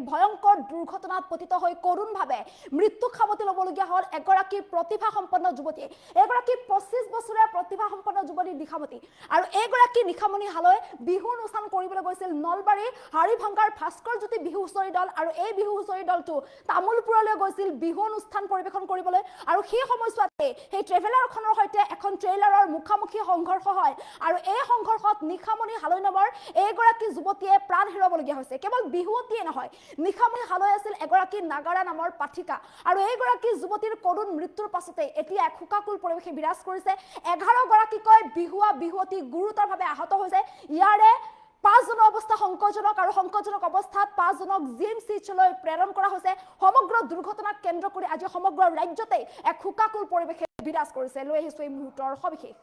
ভয়ংকৰ দুৰ্ঘটনাত পতিত হৈ কৰুণভাৱে মৃত্যু খাবতি লবলগীয়া হল এগৰাকী প্ৰতিভা সম্পন্ন যুৱতী এগৰাকী 25 বছৰীয়া প্ৰতিভা সম্পন্ন যুৱতী নিখামতি আৰু এগৰাকী নিখামনি হালৈ বিহু অনুষ্ঠান কৰিবলৈ গৈছিল নলবাৰী হাৰিভাঙ্গাৰ ভাস্কৰ জ্যোতি বিহু হুঁচৰি দল আৰু এই বিহু হুঁচৰি দলটো তামুলপুৰলৈ গৈছিল বিহু অনুষ্ঠান পৰিবেশন কৰিবলৈ আৰু সেই সময়ছোৱাতে সেই ট্ৰেভেলাৰখনৰ সৈতে এখন ট্ৰেইলাৰৰ মুখামুখি সংঘৰ্ষ হয় আৰু এই সংঘৰ্ষত নিখামনি হালৈ নামৰ এগৰাকী যুৱতীয়ে প্ৰাণ হেৰুৱাবলগীয়া হৈছে কেৱল বিহুৱতীয়ে নহয় নিখামনি হালৈ আছিল এগৰাকী নাগাৰা নামৰ পাঠিকা আৰু এইগৰাকী যুৱতীৰ কৰুণ মৃত্যুৰ পাছতে এতিয়া খুকাকুল পৰিৱেশে বিৰাজ কৰিছে 11 গৰাকীকৈ বিহুৱতী গুৰুতৰভাৱে আহত হৈছে ইয়াৰে 5 জনৰ অৱস্থা সংকটজনক আৰু সংকটজনক অৱস্থাত 5 জনক জিএমচিলৈ প্ৰেৰণ কৰা হৈছে সমগ্ৰ দুৰ্ঘটনাক কেন্দ্ৰ কৰি আজি সমগ্ৰ ৰাজ্যতে এক খুকাকুল পৰিৱেশে বিৰাজ কৰিছে লৈ আহিছো এই মুহূৰ্তৰ সবিশেষ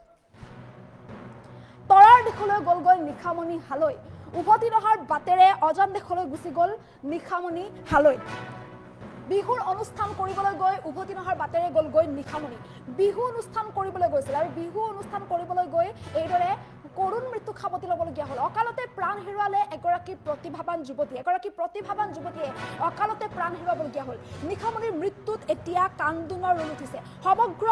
তৰাৰ দিশলৈ গলগৈ নিখামনি হালৈ উভতি নহাৰ বাটেৰে অজান দেশলৈ গুচি গল নিখামনি হালৈ বিহুৰ অনুষ্ঠান কৰিবলৈ গৈ উভতি নহাৰ বাটেৰে গলগৈ নিখামনি বিহু অনুষ্ঠান কৰিবলৈ গৈছিল আৰু বিহু অনুষ্ঠান কৰিবলৈ গৈ এইদৰে কৰুণ মৃত্যু খাবতি লবলগীয়া হল অকালতে প্ৰাণ হেৰুৱালে এগৰাকী প্ৰতিভাৱান যুৱতীয়ে অকালতে প্ৰাণ হেৰুৱাবলগীয়া হল নিখামনিৰ মৃত্যুত এতিয়া কান্দোনৰ ৰল উঠিছে সমগ্ৰ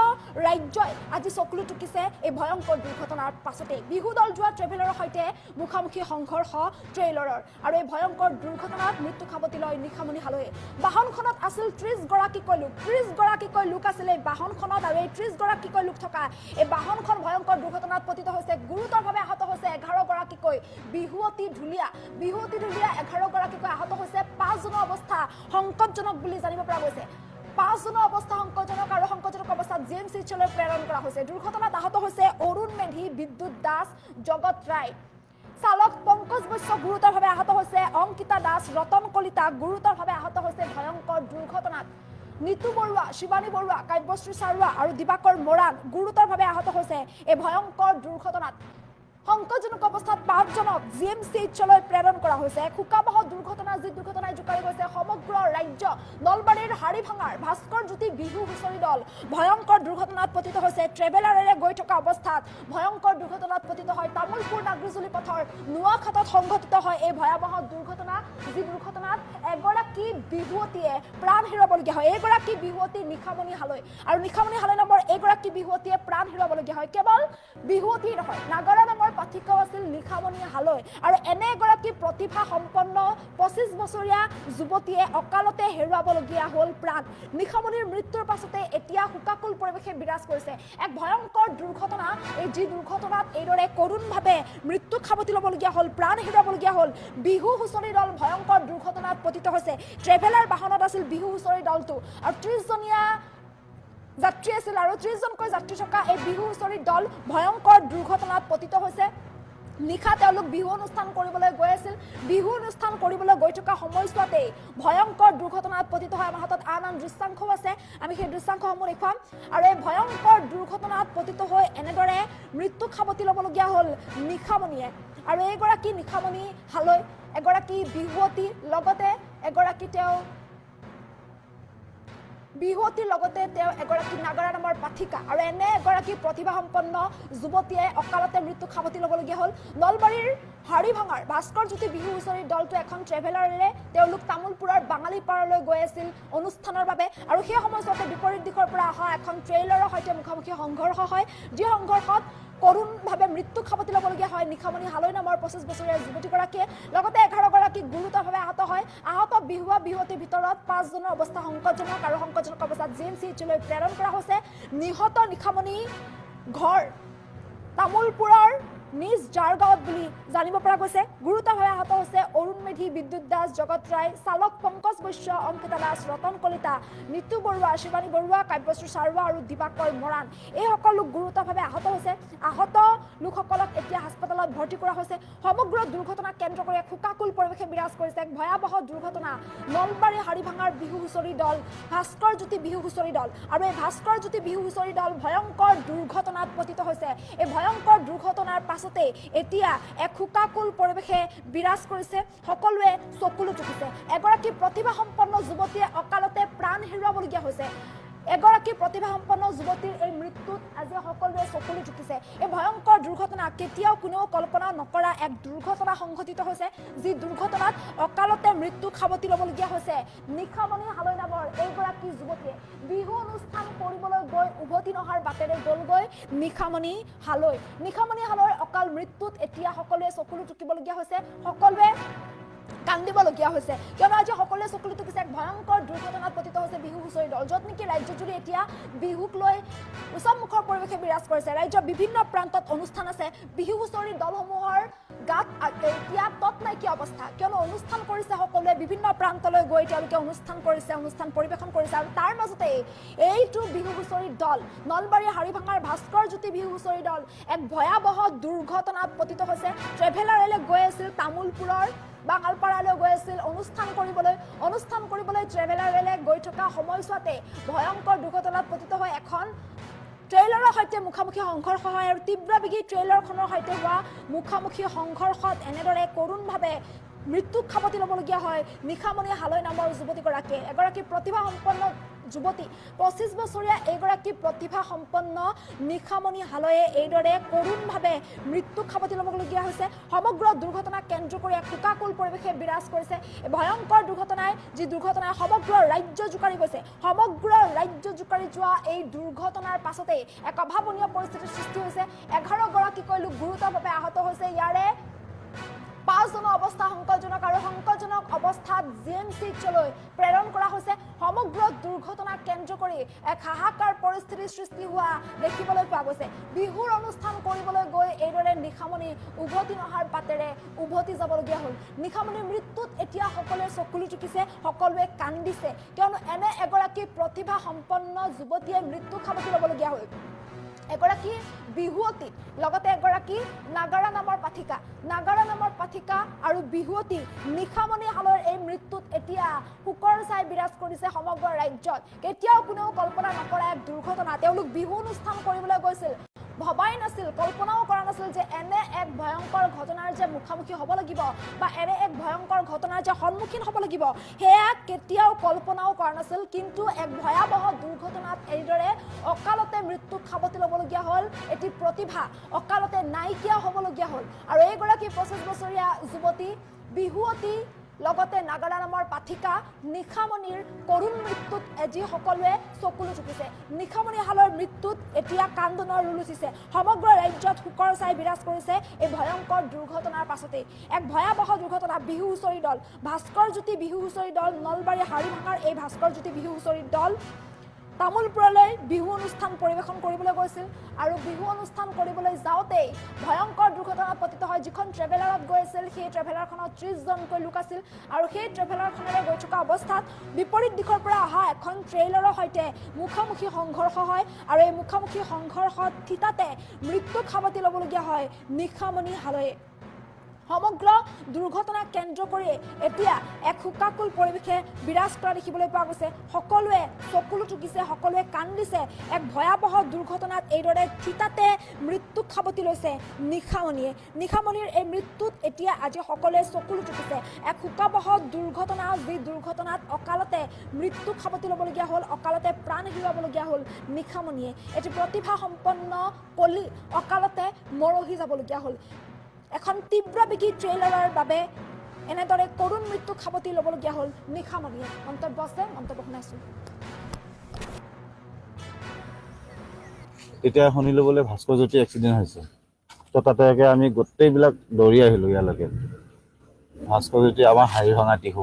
ৰাজ্যই আজি চকুলো টুকিছে এই ভয়ংকৰ দুৰ্ঘটনাৰ পাছতে বিহু দল যোৱা ট্ৰেভেলাৰৰ সৈতে মুখামুখি সংঘৰ্ষ ট্ৰেইলাৰৰ আৰু এই ভয়ংকৰ দুৰ্ঘটনাত মৃত্যু খাবতি লয় নিখামনি হালৈ বাহনখনত আছিল 30 গৰাকীকৈ লোক আছিল এই বাহনখনত আৰু এই 30 গৰাকীকৈ লোক থকা এই বাহনখন ভয়ংকৰ দুৰ্ঘটনাত পতিত হৈছে গুৰুতৰভাৱে আহত হৈছে 11 গৰাকীকৈ বিহুৱতী ঢুলীয়া 11 গৰাকীকৈ আহত হৈছে 5 জনৰ অৱস্থা সংকটজনক বুলি জানিব পৰা গৈছে 5 জনৰ অৱস্থা সংকটজনক আৰু সংকটজনক অৱস্থাত জিএমচিলৈ প্ৰেৰণ কৰা হৈছে দুৰ্ঘটনাত আহত হৈছে অৰুণ মেধি বিদ্যুৎ দাস জগত ৰায় চালক পঙ্কজ বৈশ্য গুৰুতৰভাৱে আহত হৈছে অংকিতা দাস ৰতন কলিতা গুৰুতৰভাৱে আহত হৈছে ভয়ংকৰ দুৰ্ঘটনাত নিতু বৰুৱা শিৱানী বৰুৱা কাব্যশ্ৰী চাৰুৱা আৰু দিবাকৰ মৰাণ গুৰুতৰভাৱে আহত হৈছে এই ভয়ংকৰ দুৰ্ঘটনাত সংকটজনক অৱস্থাত 5 জনক জিএমচিলৈ প্ৰেৰণ কৰা হৈছে খুকাবহ দুৰ্ঘটনাৰ যি দুৰ্ঘটনাই জোকাৰি গৈছে সমগ্ৰ ৰাজ্য নলবাৰীৰ হাৰিভাঙ্গাৰ ভাস্কৰ জ্যোতি বিহু হুঁচৰি দল ভয়ংকৰ দুৰ্ঘটনাত পতিত হৈছে ট্ৰেভেলাৰেৰে গৈ থকা অৱস্থাত ভয়ংকৰ দুৰ্ঘটনাত পতিত হয় তামুলপুৰ নাগৰিজুলি পথৰ নোৱাখাটত সংঘটিত হয় এই ভয়াবহ দুৰ্ঘটনা যি দুৰ্ঘটনাত এগৰাকী বিহুৱতীয়ে প্ৰাণ হেৰুৱাবলগীয়া হয় এগৰাকী বিহুৱতী নিখামনি হালৈ আৰু নিখামনি হালৈ নামৰ এগৰাকী বিহুৱতীয়ে প্ৰাণ হেৰুৱাবলগীয়া হয় কেৱল বিহুৱতী নহয় নাগাৰা নামৰ পাঠিকাও আছিল নিখামনি হালৈ আৰু এনে এগৰাকী প্ৰতিভা সম্পন্ন 25 বছৰীয়া যুৱতীয়ে অকালতে হেৰুৱাবলগীয়া হল প্ৰাণ নিখামনিৰ মৃত্যুৰ পাছতে এতিয়া হুকাকুল পৰিৱেশে বিৰাজ কৰিছে এক ভয়ংকৰ দুৰ্ঘটনা এই যি দুৰ্ঘটনাত এইদৰে কৰুণভাৱে মৃত্যু খাবতি লবলগীয়া হল প্ৰাণ হেৰুৱাবলগীয়া হল বিহু হুঁচৰি দল ভয়ংকৰ দুৰ্ঘটনাত পতিত হৈছে ট্ৰেভেলাৰ বাহনত আছিল বিহু হুঁচৰি দলটো আৰু 30 জনীয়া যাত্ৰী আছিল আৰু 30 জনকৈ যাত্ৰী থকা এই বিহু হুঁচৰি দল ভয়ংকৰ দুৰ্ঘটনাত পতিত হৈছে নিশা তেওঁলোক বিহু অনুষ্ঠান কৰিবলৈ গৈ আছিল বিহু অনুষ্ঠান কৰিবলৈ গৈ থকা সময়ছোৱাতে ভয়ংকৰ দুৰ্ঘটনাত পতিত হয় আমাৰ হাতত আন দৃশ্যাংশও আছে আমি সেই দৃশ্যাংশসমূহ দেখুৱাম আৰু এই ভয়ংকৰ দুৰ্ঘটনাত পতিত হৈ এনেদৰে মৃত্যু খাবতি লবলগীয়া হল নিখামনিয়ে আৰু এইগৰাকী নিখামনি হালৈ এগৰাকী বিহুৱতী লগতে এগৰাকী বিহুৱতীৰ লগতে এগৰাকী নাগাৰা নামৰ পাঠিকা আৰু এনে এগৰাকী প্ৰতিভা সম্পন্ন যুৱতীয়ে অকালতে মৃত্যু খাবতি লবলগীয়া হল নলবাৰীৰ হাৰিভাঙ্গাৰ ভাস্কৰ জ্যোতি বিহু হুঁচৰি দলটো এখন ট্ৰেভেলাৰেৰে তেওঁলোক তামুলপুৰৰ বাঙালীপাৰালৈ গৈ আছিল অনুষ্ঠানৰ বাবে আৰু সেই সময়ছোৱাতে বিপৰীত দিশৰ পৰা অহা এখন ট্ৰেইলাৰৰ সৈতে মুখামুখি সংঘৰ্ষ হয় যি সংঘৰ্ষত কৰুণভাৱে মৃত্যু খাবতি লবলগীয়া হয় নিখামনি হালৈ নামৰ 25 বছৰীয়া যুৱতীগৰাকীয়ে লগতে 11 গৰাকী গুৰুতৰভাৱে আহত হয় আহত বিহুৱতীৰ ভিতৰত 5 জনৰ অৱস্থা সংকটজনক আৰু সংকটজনক অৱস্থাত জিএমচিলৈ প্ৰেৰণ কৰা হৈছে নিহত নিখামনি ঘৰ তামুলপুৰৰ নিজ জাৰগাঁৱত বুলি জানিব পৰা গৈছে গুৰুতৰভাৱে আহত হৈছে অৰুণ মেধি বিদ্যুৎ দাস জগত ৰায় চালক পঙ্কজ বৈশ্য অংকিতা দাস ৰতন কলিতা নিতু বৰুৱা শিৱানী বৰুৱা কাব্যশ্ৰী চাৰুৱা আৰু দিবাকৰ মৰাণ এই সকলো লোক গুৰুতৰভাৱে আহত হৈছে আহত লোকসকলক এতিয়া হাস্পতালত ভৰ্তি কৰা হৈছে সমগ্ৰ দুৰ্ঘটনাক কেন্দ্ৰ কৰি খুকাকুল পৰিৱেশে বিৰাজ কৰিছে এক ভয়াবহ দুৰ্ঘটনা নলবাৰী হাৰিভাঙ্গাৰ বিহু হুঁচৰি দল ভাস্কৰ জ্যোতি বিহু হুঁচৰি দল আৰু এই ভাস্কৰ জ্যোতি বিহু হুঁচৰি দল ভয়ংকৰ দুৰ্ঘটনাত পতিত হৈছে এই ভয়ংকৰ দুৰ্ঘটনাৰ পাছতে এতিয়া এক খুকাকুল পৰিৱেশে বিৰাজ কৰিছে সকলোৱে চকুলো টুকিছে এগৰাকী প্ৰতিভা সম্পন্ন যুৱতীয়ে অকালতে প্ৰাণ হেৰুৱাবলগীয়া হৈছে এগৰাকী প্ৰতিভাসম্পন্ন যুৱতীৰ এই মৃত্যুত আজি সকলোৱে চকুলো চুকিছে। এই ভয়ংকৰ দুৰ্ঘটনা কেতিয়াও কোনেও কল্পনা নকৰা এক দুৰ্ঘটনা সংঘটিত হৈছে, যি দুৰ্ঘটনাত অকালতে মৃত্যু সাৱটি ল'বলগীয়া হৈছে নিশামণি হালৈ নামৰ এইগৰাকী যুৱতীয়ে। বিহু অনুষ্ঠান কৰিবলৈ গৈ উভতি নহাৰ বাটেৰে গ'লগৈ নিশামণি হালৈ। নিশামণি হালৈৰ অকাল মৃত্যুত এতিয়া সকলোৱে চকুলো চুকিবলগীয়া হৈছে, সকলোৱে কান্দিবলগীয়া হৈছে, কিয়নো আজি সকলোৱে চকুলো চুকিছে এক ভয়ংকৰ দুৰ্ঘটনাত পতিত হৈছে বিহু হুঁচৰি দল, য'ত নেকি ৰাজ্যজুৰি এতিয়া বিহুক লৈ উৎসৱমুখৰ পৰিৱেশে বিৰাজ কৰিছে। ৰাজ্যৰ বিভিন্ন প্ৰান্তত অনুষ্ঠান আছে, বিহু হুঁচৰি দলসমূহৰ গাত এতিয়া তৎ নাইকিয়া অৱস্থা, কিয়নো অনুষ্ঠান কৰিছে সকলোৱে বিভিন্ন প্ৰান্তলৈ গৈ তেওঁলোকে অনুষ্ঠান কৰিছে, অনুষ্ঠান পৰিৱেশন কৰিছে। আৰু তাৰ মাজতে এইটো বিহু হুঁচৰি দল নলবাৰী হাৰিভাঙাৰ ভাস্কৰ জ্যোতি বিহু হুঁচৰি দল এক ভয়াৱহ দুৰ্ঘটনাত পতিত হৈছে। ট্ৰেভেলাৰেৰে গৈ আছিল তামোলপুৰৰ বাঙালপাৰালৈ গৈ আছিল অনুষ্ঠান কৰিবলৈ ট্ৰেভেলাৰেৰে গৈ থকা সময়ছোৱাতে ভয়ংকৰ দুৰ্ঘটনাত পতিত হৈ এখন ট্ৰেইলাৰৰ সৈতে মুখামুখি সংঘৰ্ষ হয়। আৰু তীব্ৰবেগী ট্ৰেইলাৰখনৰ সৈতে হোৱা মুখামুখি সংঘৰ্ষত এনেদৰে কৰোণভাৱে মৃত্যুক সাৱটি ল'বলগীয়া হয় নিশামণি হালৈ নামৰ যুৱতীগৰাকীয়ে। এগৰাকী প্ৰতিভাসম্পন্ন যুৱতী 25 বছৰীয়া এইগৰাকী প্ৰতিভাসম্পন্ন নিশামণি হালৈয়ে এইদৰে কৰোণভাৱে মৃত্যুক সাৱটি ল'বলগীয়া হৈছে। সমগ্ৰ দুৰ্ঘটনাক কেন্দ্ৰ কৰি এক শোকাকুল পৰিৱেশে বিৰাজ কৰিছে। এই ভয়ংকৰ দুৰ্ঘটনাই সমগ্ৰ ৰাজ্য জোকাৰি গৈছে। সমগ্ৰ ৰাজ্য জোকাৰি যোৱা এই দুৰ্ঘটনাৰ পাছতেই এক অভাৱনীয় পৰিস্থিতিৰ সৃষ্টি হৈছে। 11গৰাকীকৈ লোক গুৰুতৰভাৱে আহত হৈছে। ইয়াৰে 5জনৰ অৱস্থা সংকটজনক আৰু সংকটজনক অৱস্থাত GMCলৈ প্ৰেৰণ কৰা হৈছে। সমগ্ৰ দুৰ্ঘটনাক কেন্দ্ৰ কৰি এক হাহাকাৰ পৰিস্থিতিৰ সৃষ্টি হোৱা দেখিবলৈ পোৱা গৈছে। বিহুৰ অনুষ্ঠান কৰিবলৈ গৈ এইদৰে নিশামণি উভতি নহাৰ বাটেৰে উভতি যাবলগীয়া হ'ল। নিশামণিৰ মৃত্যুত এতিয়া সকলোৱে চকুলো চুকিছে, সকলোৱে কান্দিছে, কিয়নো এনে এগৰাকী প্ৰতিভাসম্পন্ন যুৱতীয়ে মৃত্যু সাৱটি ল'বলগীয়া হ'ল। এগৰাকী বিহুৱতী, লগতে এগৰাকী নাগাৰা নামৰ পাঠিকা আৰু বিহুৱতী নিশামণি হালৈৰ এই মৃত্যুত এতিয়া শোকৰ ছাই বিৰাজ কৰিছে সমগ্ৰ ৰাজ্যত। কেতিয়াও কোনেও কল্পনা নকৰা এক দুৰ্ঘটনা। তেওঁলোক বিহু অনুষ্ঠান কৰিবলৈ গৈছিল, ভবাই নাছিল, কল্পনাও কৰা নাছিল যে এনে এক ভয়ংকৰ ঘটনাৰ যে মুখামুখি হ'ব লাগিব বা এনে এক ভয়ংকৰ ঘটনাৰ যে সন্মুখীন হ'ব লাগিব, সেয়া কেতিয়াও কল্পনাও কৰা নাছিল। কিন্তু এক ভয়াৱহ দুৰ্ঘটনাত এইদৰে অকালতে মৃত্যুক সাৱটি ল'বলগীয়া হ'ল এটি প্ৰতিভা, অকালতে নাইকিয়া হ'বলগীয়া হ'ল। আৰু এইগৰাকী 25 বছৰীয়া যুৱতী বিহুৱতী, লগতে নাগাৰা নামৰ পাঠিকা নিশামণিৰ কৰুণ মৃত্যুত আজি সকলোৱে চকুলো চুকিছে। নিশামণি হালৈৰ মৃত্যুত এতিয়া কান্দোনৰ ৰোল উঠিছে। সমগ্ৰ ৰাজ্যত শোকৰ ছাই বিৰাজ কৰিছে এই ভয়ংকৰ দুৰ্ঘটনাৰ পাছতেই। এক ভয়াৱহ দুৰ্ঘটনা। বিহু হুঁচৰি দল ভাস্কৰ জ্যোতি বিহু হুঁচৰি দল নলবাৰী হাৰিভাঙাৰ এই ভাস্কৰ জ্যোতি বিহু হুঁচৰি দল তামোলপুৰলৈ বিহু অনুষ্ঠান পৰিৱেশন কৰিবলৈ গৈছিল। আৰু বিহু অনুষ্ঠান কৰিবলৈ যাওঁতেই ভয়ংকৰ দুৰ্ঘটনাত পতিত হয়। যিখন ট্ৰেভেলাৰত গৈ আছিল সেই ট্ৰেভেলাৰখনত 30জনকৈ লোক আছিল। আৰু সেই ট্ৰেভেলাৰখনেৰে গৈ থকা অৱস্থাত বিপৰীত দিশৰ পৰা অহা এখন ট্ৰেইলাৰৰ সৈতে মুখামুখি সংঘৰ্ষ হয়। আৰু এই মুখামুখি সংঘৰ্ষত থিতাতে মৃত্যুক সাৱটি ল'বলগীয়া হয় নিশামণি হালৈয়ে। সমগ্ৰ দুৰ্ঘটনাক কেন্দ্ৰ কৰি এতিয়া এক শোকাকুল পৰিৱেশে বিৰাজ কৰা দেখিবলৈ পোৱা গৈছে। সকলোৱে চকুলো চুকিছে, সকলোৱে কান্দিছে। এক ভয়াৱহ দুৰ্ঘটনাত এইদৰে থিতাতে মৃত্যুক সাৱটি লৈছে নিশামণিয়ে। নিশামণিৰ এই মৃত্যুত এতিয়া আজি সকলোৱে চকুলো চুকিছে। এক শোকাবহ দুৰ্ঘটনা, যি দুৰ্ঘটনাত অকালতে মৃত্যুক সাৱটি ল'বলগীয়া হ'ল, অকালতে প্ৰাণ হেৰুৱাবলগীয়া হ'ল নিশামণিয়ে। এটি প্ৰতিভাসম্পন্ন কলি অকালতে মৰহি যাবলগীয়া হ'ল। এখন তীব্ৰবেগী ট্ৰেইলাৰৰ বাবে এনেদৰে কৰুণ মৃত্যুক সাৱটি ল'বলগীয়া হ'ল নিশামণিয়ে। মন্তব্য আছে, মন্তব্য শুনাইছোঁ। তেতিয়া শুনিলোঁ বোলে ভাস্কৰ জ্যোতি এক্সিডেণ্ট হৈছে। তো তাতে আমি গোটেইবিলাক দৌৰি আহিলোঁ ইয়ালৈকে। ভাস্কৰ জ্যোতি আমাৰ হাৰিভাঙা টিহু,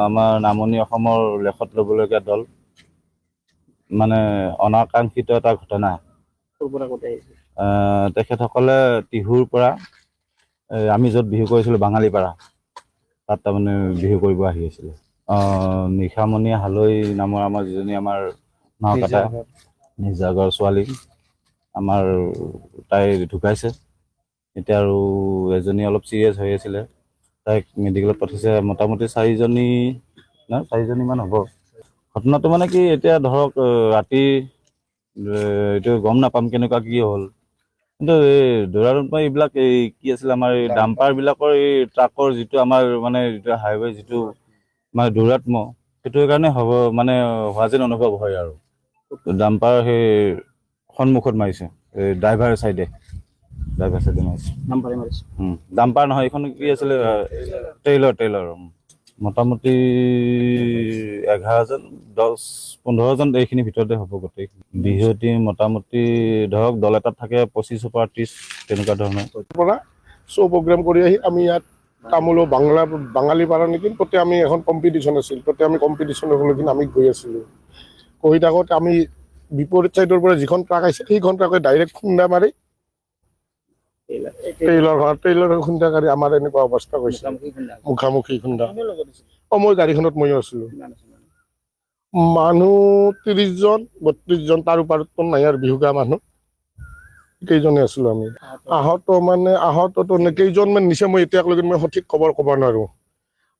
আমাৰ নামনি অসমৰ লেখত ল'বলগীয়া দল, মানে অনাকাংক্ষিত এটা ঘটনা। তেখেতসকলে টিহুৰ পৰা আমি য'ত বিহু কৰিছিলোঁ বাঙালীপাৰা, তাত তাৰমানে বিহু কৰিব আহি আছিলে। নিশামণি হালৈ নামৰ আমাৰ যিজনী আমাৰ নাওকাটা নিজাগৰ ছোৱালী, আমাৰ তাই ঢুকাইছে এতিয়া। আৰু এজনী অলপ চিৰিয়াছ হৈ আছিলে, তাইক মেডিকেলত পঠিয়াইছে। মোটামুটি 4জনীমান হ'ব। ঘটনাটো মানে কি, এতিয়া ধৰক ৰাতি এইটো গম নাপাম কেনেকুৱা কি হ'ল, কিন্তু এই দৌৰাদৌৰত এইবিলাক এই কি আছিলে আমাৰ এই ডাম্পাৰবিলাকৰ এই ট্ৰাকৰ যিটো আমাৰ মানে যিটো হাইৱে যিটো মানে দৌৰাত্ম, সেইটো কাৰণে হ'ব মানে হোৱা যেন অনুভৱ হয় আৰু ডাম্পাৰ সেই সন্মুখত মাৰিছে এই ড্ৰাইভাৰ চাইডে মাৰিছে নাম্বাৰে মাৰিছে। ডাম্পাৰ নহয় এইখন কি আছিলে ট্ৰেইলৰ মোটামুটি 11জন 10-15জন এইখিনি ভিতৰতে হ'ব গোটেই বিহুৱতী মোটামুটি ধৰক দল এটাত থাকে 25 পৰা 30 তেনেকুৱা ধৰণৰ পৰা শ্ব' প্ৰগ্ৰেম কৰি আহি আমি ইয়াত তামোলো বাঙালী পাৰা নেকি তাতে আমি এখন কম্পিটিশ্যন আছিল তাতে আমি কম্পিটিশ্যনৰ লগিন আমি গৈ আছিলোঁ গৈ থাকোঁতে আমি বিপৰীত ছাইডৰ পৰা যিখন ট্ৰাক আহিছে সেইখন ট্ৰাকে ডাইৰেক্ট খুন্দা মাৰি ট্ৰেইলৰ খুন্দা কাৰি আমাৰ এনেকুৱা অৱস্থা হৈছে মুখামুখি খুন্দা মই গাড়ীখনত ময়ো আছিলোঁ মানুহ 30জন 32জন তাৰ ওপৰততো নাই আৰু বিহু গা মানুহ কেইজনে আছিলোঁ আমি আহততো কেইজনমান নিছে মই এতিয়ালৈকে মই সঠিক খবৰ ক'ব নোৱাৰোঁ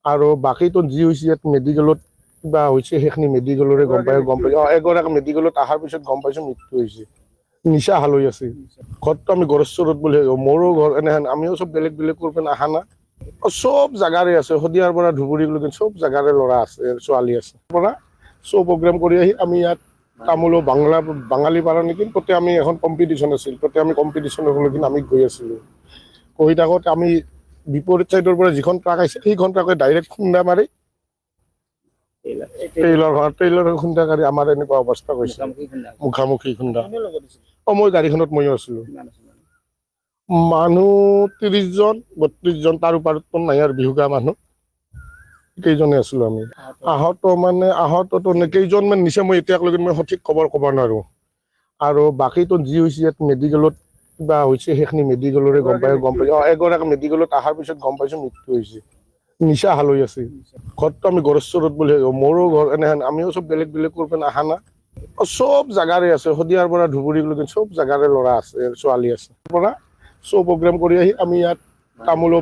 আৰু বাকীতো যি হৈছে ইয়াত মেডিকেলত কিবা হৈছে সেইখিনি মেডিকেলৰে গম পাইছোঁ এগৰাকী মেডিকেলত অহাৰ পিছত গম পাইছোঁ মৃত্যু হৈছে নিচা হালৈ আছে ঘৰটো আমি গড়েশ্বৰত বুলি মোৰো ঘৰ এনেহেন আমিও চব বেলেগ বেলেগ কৰি পিনে অহা না চব জাগাৰে আছে শদিয়াৰ পৰা ধুবুৰীলৈকে চব জাগাৰে ল'ৰা আছে ছোৱালী আছে পৰা শ্ব' প্ৰগ্ৰেম কৰি আহি আমি ইয়াত তামোলো বাঙালী পাৰা নেকি তাতে আমি এখন কম্পিটিশ্যন আছিল তাতে আমি কম্পিটিশ্যনৰ লগিন আমি গৈ আছিলোঁ গৈ থাকোঁতে আমি বিপৰীত ছাইডৰ পৰা যিখন ট্ৰাক আহিছে সেইখন ট্ৰাকে ডাইৰেক্ট খুন্দা মাৰি ট্ৰেইলৰ খুন্দা কাৰি আমাৰ এনেকুৱা অৱস্থা হৈছে মুখামুখি খুন্দা মই গাড়ীখনত ময়ো আছিলোঁ মানুহ 30জন 32জন তাৰ ওপৰততো নাই আৰু বিহু গা মানুহ কেইজনে আছিলোঁ আমি আহততো কেইজনমান নিছে মই এতিয়ালৈকে মই সঠিক খবৰ ক'ব নোৱাৰোঁ আৰু বাকীতো যি হৈছে ইয়াত মেডিকেলত কিবা হৈছে সেইখিনি মেডিকেলৰে গম পাইছোঁ এগৰাকী মেডিকেলত অহাৰ পিছত গম পাইছোঁ মৃত্যু হৈছে নিচা হালৈ আছে ঘৰটো আমি গড়েশ্বৰত বুলি মোৰো ঘৰ এনেহেন আমিও চব বেলেগ বেলেগ কৰি পিনে অহা না চব জাগাৰে আছে শদিয়াৰ পৰা ধুবুৰীলৈকে চব জাগাৰে ল'ৰা আছে ছোৱালী আছে পৰা শ্ব' প্ৰগ্ৰেম কৰি আহি আমি ইয়াত তামোলো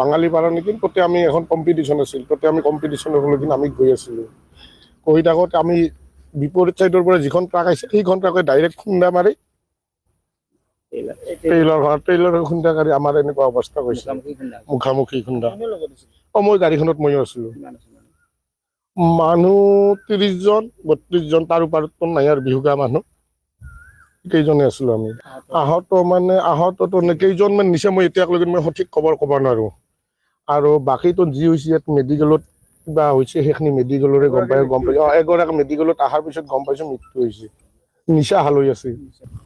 বাঙালী পাৰা নেকি তাতে আমি এখন কম্পিটিশ্যন আছিল তাতে আমি কম্পিটিশ্যনৰ লগিন আমি গৈ আছিলোঁ গৈ থাকোঁতে আমি বিপৰীত ছাইডৰ পৰা যিখন ট্ৰাক আহিছে সেইখন ট্ৰাকে ডাইৰেক্ট খুন্দা মাৰি ট্ৰেইলৰ খুন্দা কাৰি আমাৰ এনেকুৱা অৱস্থা হৈছে মুখামুখি খুন্দা মই গাড়ীখনত ময়ো আছিলোঁ মানুহ 30জন 32জন তাৰ ওপৰততো নাই আৰু বিহু গা মানুহ কেইজনে আছিলোঁ আমি আহততো কেইজনমান নিছে মই এতিয়ালৈকে মই সঠিক খবৰ ক'ব নোৱাৰোঁ আৰু বাকীতো যি হৈছে ইয়াত মেডিকেলত কিবা হৈছে সেইখিনি মেডিকেলৰে গম পাইছোঁ এগৰাকী মেডিকেলত অহাৰ পিছত গম পাইছোঁ মৃত্যু হৈছে নিচা হালৈ আছে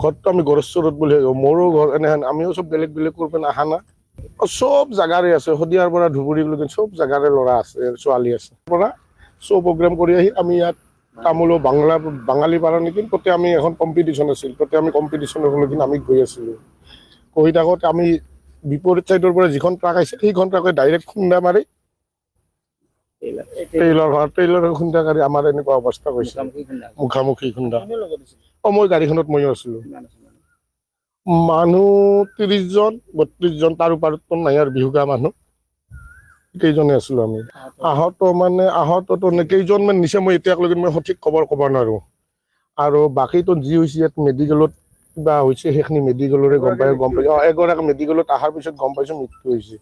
ঘৰটো আমি গড়েশ্বৰত বুলি মোৰো ঘৰ এনেহেন আমিও চব বেলেগ বেলেগ কৰি পিনে অহা না চব জাগাৰে আছে শদিয়াৰ পৰা ধুবুৰীলৈকে চব জাগাৰে ল'ৰা আছে ছোৱালী আছে পৰা শ্ব' প্ৰগ্ৰেম কৰি আহি আমি ইয়াত তামোলো বাঙালী পাৰা নেকি তাতে আমি এখন কম্পিটিশ্যন আছিল তাতে আমি কম্পিটিশ্যনৰ লগিন আমি গৈ আছিলোঁ গৈ থাকোঁতে আমি বিপৰীত ছাইডৰ পৰা যিখন ট্ৰাক আহিছে সেইখন ট্ৰাকে ডাইৰেক্ট খুন্দা মাৰি ট্ৰেইলৰ খুন্দা কাৰি আমাৰ এনেকুৱা অৱস্থা হৈছে মুখামুখি খুন্দা মই গাড়ীখনত ময়ো আছিলোঁ মানুহ 30জন 32জন তাৰ ওপৰততো নাই আৰু বিহু গা মানুহ কেইজনে আছিলোঁ আমি আহততো কেইজনমান নিছে মই এতিয়ালৈকে মই সঠিক খবৰ ক'ব নোৱাৰোঁ আৰু বাকীতো যি হৈছে ইয়াত মেডিকেলত কিবা হৈছে সেইখিনি মেডিকেলৰে গম পাইছোঁ এগৰাকী মেডিকেলত অহাৰ পিছত গম পাইছোঁ মৃত্যু হৈছে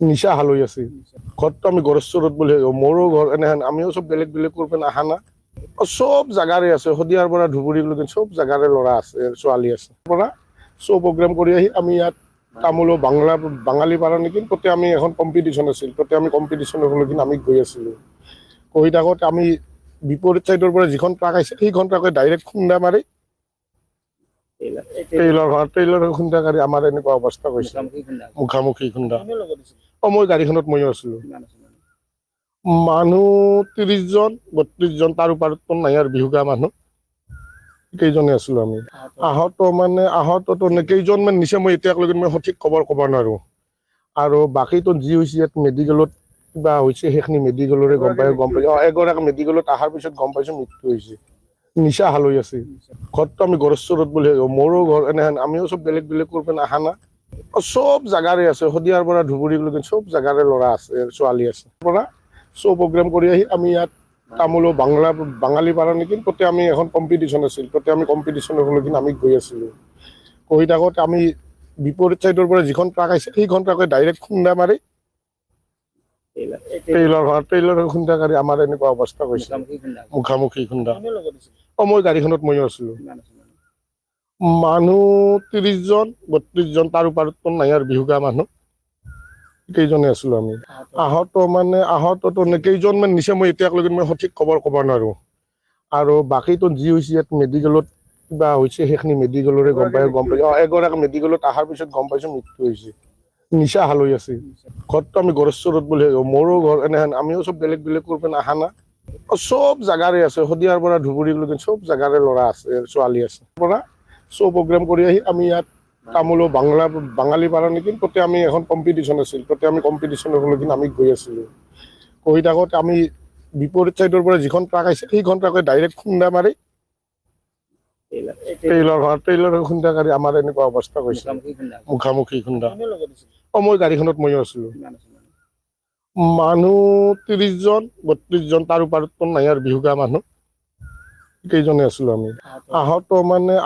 নিচা হালৈ আছে ঘৰটো আমি গড়েশ্বৰত বুলি মোৰো ঘৰ এনেহেন আমিও চব বেলেগ বেলেগ কৰি পিনে অহা না চব জাগাৰে আছে শদিয়াৰ পৰা ধুবুৰীলৈকে চব জাগাৰে ল'ৰা আছে ছোৱালী আছে পৰা শ্ব' প্ৰগ্ৰেম কৰি আহি আমি ইয়াত তামোলো বাঙালী পাৰা নেকি তাতে আমি এখন কম্পিটিশ্যন আছিল তাতে আমি কম্পিটিশ্যনৰ লগিন আমি গৈ আছিলোঁ গৈ থাকোঁতে আমি বিপৰীত ছাইডৰ পৰা যিখন ট্ৰাক আহিছে সেইখন ট্ৰাকে ডাইৰেক্ট খুন্দা মাৰি ট্ৰেইলৰ খুন্দা কাৰি আমাৰ এনেকুৱা অৱস্থা হৈছে মুখামুখি খুন্দা মই গাড়ীখনত ময়ো আছিলোঁ মানুহ 30জন 32জন তাৰ ওপৰততো নাই আৰু বিহু গা মানুহ কেইজনে আছিলোঁ আমি আহততো কেইজনমান নিছে মই এতিয়ালৈকে মই সঠিক খবৰ ক'ব নোৱাৰোঁ আৰু বাকীতো যি হৈছে ইয়াত মেডিকেলত কিবা হৈছে সেইখিনি মেডিকেলৰে গম পাইছোঁ এগৰাকী মেডিকেলত অহাৰ পিছত গম পাইছোঁ মৃত্যু হৈছে নিচা হালৈ আছে ঘৰটো আমি গড়েশ্বৰত বুলি মোৰো ঘৰ এনেহেন আমিও চব বেলেগ বেলেগ কৰি পিনে অহা না চব জাগাৰে আছে শদিয়াৰ পৰা ধুবুৰীলৈকে চব জাগাৰে ল'ৰা আছে ছোৱালী আছে পৰা শ্ব' প্ৰগ্ৰেম কৰি আহি আমি ইয়াত তামোলো বাঙালী পাৰা নেকি তাতে আমি এখন কম্পিটিশ্যন আছিল তাতে আমি কম্পিটিশ্যনৰ লগিন আমি গৈ আছিলোঁ গৈ থাকোঁতে আমি বিপৰীত ছাইডৰ পৰা যিখন ট্ৰাক আহিছে সেইখন ট্ৰাকে ডাইৰেক্ট খুন্দা মাৰি ট্ৰেইলাৰ খুন্দাকাৰী আমাৰ এনেকুৱা অৱস্থা হৈছে মুখামুখি খুন্দা মই গাড়ীখনত ময়ো আছিলো মানুহ 30 জন 32 জন তাৰ ওপৰততো নাই আৰু বিহুগা মানুহ কেইজনে আছিলো আমি আহততো কেইজনমান নিচে মই এতিয়ালৈকে মই সঠিক খবৰ ক'ব নোৱাৰো আৰু বাকীতো যি হৈছে ইয়াত মেডিকেলত কিবা হৈছে সেইখিনি মেডিকেলৰে গম পাই এগৰাকী মেডিকেলত অহাৰ পিছত গম পাইছো মৃত্যু হৈছে নিচা হালৈ আছে ঘৰটো আমি গড়েশ্বৰত বুলি মোৰো ঘৰ এনেহেন আমিও চব বেলেগ বেলেগ কৰি অহা না চব জাগাৰে আছে শদিয়াৰ পৰা ধুবুৰীলৈকে চব জাগাৰে ল'ৰা আছে ছোৱালী আছে পৰা শ্ব' প্ৰগ্ৰেম কৰি আহি আমি ইয়াত তামোলো বাঙালী পাৰা নেকি তাতে আমি এখন কম্পিটিশ্যন আছিল তাতে আমি কম্পিটিশ্যনৰ লগিন আমি গৈ আছিলো গৈ থাকোঁতে আমি বিপৰীত চাইডৰ পৰা যিখন ট্ৰাক আহিছে সেইখন ট্ৰাকে ডাইৰেক্ট খুন্দা মাৰি ট্ৰেইলাৰ খুন্দাকাৰী আমাৰ এনেকুৱা অৱস্থা হৈছে মুখামুখি খুন্দা মই গাড়ীখনত ময়ো আছিলো মানুহ 30 জন 32 জন তাৰ ওপৰততো নাই আৰু বিহুগা মানুহ কেইজনে আছিলো আমি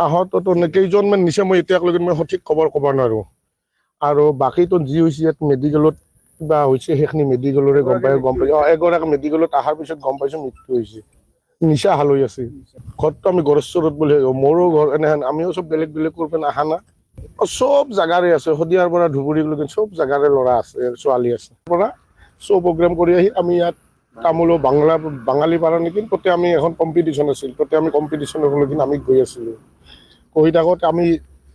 আহততো কেইজনমান নিচে মই এতিয়ালৈকে মই সঠিক খবৰ ক'ব নোৱাৰো আৰু বাকীতো যি হৈছে ইয়াত মেডিকেলত কিবা হৈছে সেইখিনি মেডিকেলৰে গম পাই এগৰাকী মেডিকেলত অহাৰ পিছত গম পাইছো মৃত্যু হৈছে নিচা হালৈ আছে ঘৰটো আমি গড়েশ্বৰত বুলি মোৰো ঘৰ এনেহেন আমিও চব বেলেগ বেলেগ কৰি অহা না চব জাগাৰে আছে শদিয়াৰ পৰা ধুবুৰীলৈকে চব জাগাৰে ল'ৰা আছে ছোৱালী আছে পৰা শ্ব' প্ৰগ্ৰেম কৰি আহি আমি ইয়াত তামোলো বাঙালী পাৰা নেকি তাতে আমি এখন কম্পিটিশ্যন আছিল তাতে আমি কম্পিটিশ্যনৰ লগিন আমি গৈ আছিলো গৈ থাকোঁতে আমি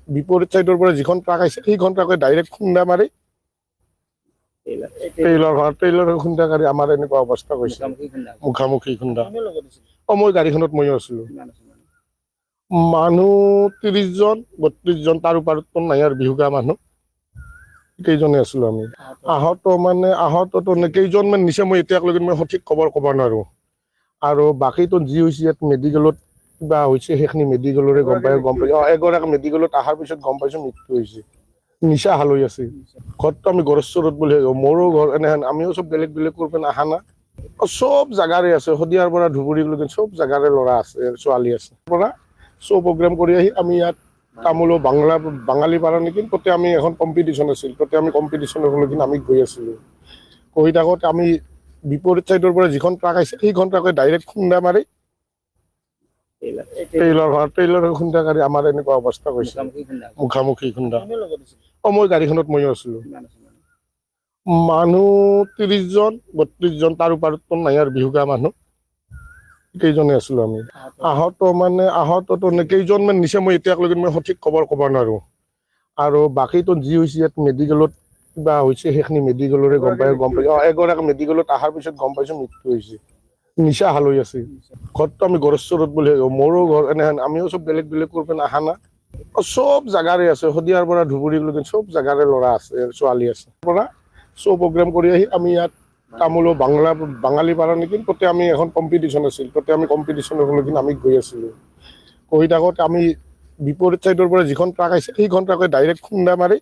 বিপৰীত চাইডৰ পৰা যিখন ট্ৰাক আহিছে সেইখন ট্ৰাকে ডাইৰেক্ট খুন্দা মাৰি ট্ৰেইলাৰ খুন্দাকাৰী আমাৰ এনেকুৱা অৱস্থা হৈছে মুখামুখি খুন্দা মই গাড়ীখনত ময়ো আছিলো মানুহ 30 জন 32 জন তাৰ ওপৰততো নাই আৰু বিহুগা মানুহ কেইজনে আছিলো আমি আহততো কেইজনমান নিচে মই এতিয়ালৈকে মই সঠিক খবৰ ক'ব নোৱাৰো আৰু বাকীতো যি হৈছে ইয়াত মেডিকেলত কিবা হৈছে সেইখিনি মেডিকেলৰে গম পাই এগৰাকী মেডিকেলত অহাৰ পিছত গম পাইছো মৃত্যু হৈছে নিচা হালৈ আছে ঘৰটো আমি গড়েশ্বৰত বুলি মোৰো ঘৰ এনেহেন আমিও চব বেলেগ বেলেগ কৰি অহা না চব জাগাৰে আছে শদিয়াৰ পৰা ধুবুৰীলৈকে চব জাগাৰে ল'ৰা আছে ছোৱালী আছে পৰা শ্ব' প্ৰগ্ৰেম কৰি আহি আমি ইয়াত তামোলো বাঙালী পাৰা নেকি তাতে আমি এখন কম্পিটিশ্যন আছিল তাতে আমি কম্পিটিশ্যনৰ লগিন আমি গৈ আছিলো গৈ থাকোঁতে আমি বিপৰীত চাইডৰ পৰা যিখন ট্ৰাক আহিছে সেইখন ট্ৰাকে ডাইৰেক্ট খুন্দা মাৰি ট্ৰেইলাৰ খুন্দাকাৰী আমাৰ এনেকুৱা অৱস্থা হৈছে মুখামুখি খুন্দা মই গাড়ীখনত ময়ো আছিলো মানুহ 30 জন 32 জন তাৰ ওপৰততো নাই আৰু বিহুগা মানুহ কেইজনে আছিলো আমি আহততো কেইজনমান নিচে মই এতিয়ালৈকে মই সঠিক খবৰ ক'ব নোৱাৰো আৰু বাকীতো যি হৈছে ইয়াত মেডিকেলত কিবা হৈছে সেইখিনি মেডিকেলৰে গম পাই এগৰাকী মেডিকেলত অহাৰ পিছত গম পাইছো মৃত্যু হৈছে নিচা হালৈ আছে ঘৰটো আমি গড়েশ্বৰত বুলি মোৰো ঘৰ এনেহেন আমিও চব বেলেগ বেলেগ কৰি অহা না চব জাগাৰে আছে শদিয়াৰ পৰা ধুবুৰীলৈকে চব জাগাৰে ল'ৰা আছে ছোৱালী আছে পৰা শ্ব' প্ৰগ্ৰেম কৰি আহি আমি ইয়াত তামোলো বাঙালী পাৰা নেকি তাতে আমি এখন কম্পিটিশ্যন আছিল তাতে আমি কম্পিটিশ্যনৰ লগিন আমি গৈ আছিলো গৈ থাকোঁতে আমি বিপৰীত চাইডৰ পৰা যিখন ট্ৰাক আহিছে সেইখন ট্ৰাকে ডাইৰেক্ট খুন্দা মাৰি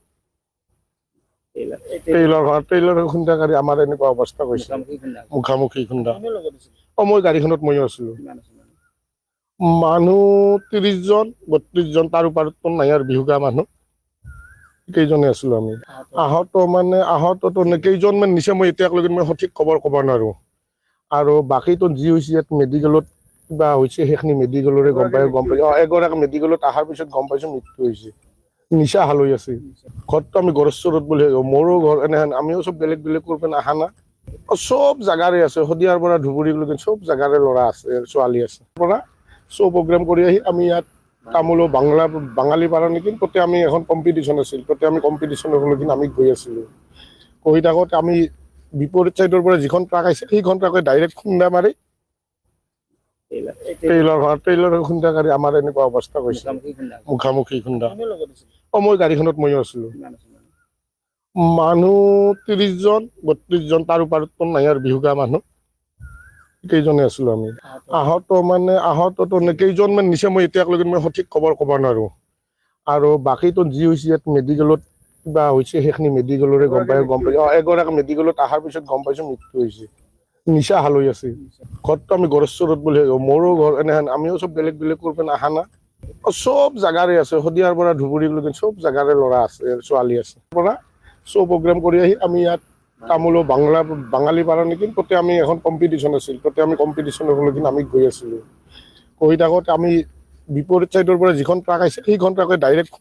ট্ৰেইলাৰ খুন্দাকাৰী আমাৰ এনেকুৱা অৱস্থা হৈছে মুখামুখি খুন্দা মই গাড়ীখনত ময়ো আছিলো মানুহ 30 জন 32 জন তাৰ ওপৰততো নাই আৰু বিহুগা মানুহ কেইজনে আছিলো আমি আহততো কেইজনমান নিচে মই এতিয়ালৈকে মই সঠিক খবৰ ক'ব নোৱাৰো আৰু বাকীতো যি হৈছে ইয়াত মেডিকেলত কিবা হৈছে সেইখিনি মেডিকেলৰে গম পাই এগৰাকী মেডিকেলত অহাৰ পিছত গম পাইছো মৃত্যু হৈছে নিচা হালৈ আছে ঘৰটো আমি গড়েশ্বৰত বুলি মোৰো ঘৰ এনেহেন আমিও চব বেলেগ বেলেগ কৰি অহা না চব জাগাৰে আছে শদিয়াৰ পৰা ধুবুৰীলৈকে চব জাগাৰে ল'ৰা আছে ছোৱালী আছে পৰা শ্ব' প্ৰগ্ৰেম কৰি আহি আমি ইয়াত তামোলো বাঙালী পাৰা নেকি তাতে আমি এখন কম্পিটিশ্যন আছিল তাতে আমি কম্পিটিশ্যনৰ লগিন আমি গৈ আছিলো গৈ থাকোঁতে আমি বিপৰীত চাইডৰ পৰা যিখন ট্ৰাক আহিছে সেইখন ট্ৰাকে ডাইৰেক্ট খুন্দা মাৰি ট্ৰেইলাৰ খুন্দাকাৰী আমাৰ এনেকুৱা অৱস্থা হৈছে মুখামুখি খুন্দা মই গাড়ীখনত ময়ো আছিলো মানুহ 30 জন 32 জন তাৰ ওপৰততো নাই আৰু বিহুগা মানুহ কেইজনে আছিলো আমি আহততো কেইজনমান নিচে মই এতিয়ালৈকে মই সঠিক খবৰ ক'ব নোৱাৰো আৰু বাকীতো যি হৈছে ইয়াত মেডিকেলত কিবা হৈছে সেইখিনি মেডিকেলৰে গম পাই এগৰাকী মেডিকেলত অহাৰ পিছত গম পাইছো মৃত্যু হৈছে নিচা হালৈ আছে ঘৰটো আমি গড়েশ্বৰত বুলি মোৰো ঘৰ এনেহেন আমিও চব বেলেগ বেলেগ কৰি অহা না চব জাগাৰে আছে শদিয়াৰ পৰা ধুবুৰীলৈকে চব জাগাৰে ল'ৰা আছে ছোৱালী আছে পৰা শ্ব' প্ৰগ্ৰেম কৰি আহি আমি ইয়াত তামোলো বাঙালী পাৰা নেকি তাতে আমি এখন কম্পিটিশ্যন আছিল তাতে আমি কম্পিটিশ্যনৰ হ'লে কিন্তু আমি গৈ আছিলোঁ গৈ থাকোঁতে আমি বিপৰীত চাইডৰ পৰা যিখন ট্ৰাক আহিছে সেইখন ট্ৰাকে ডাইৰেক্ট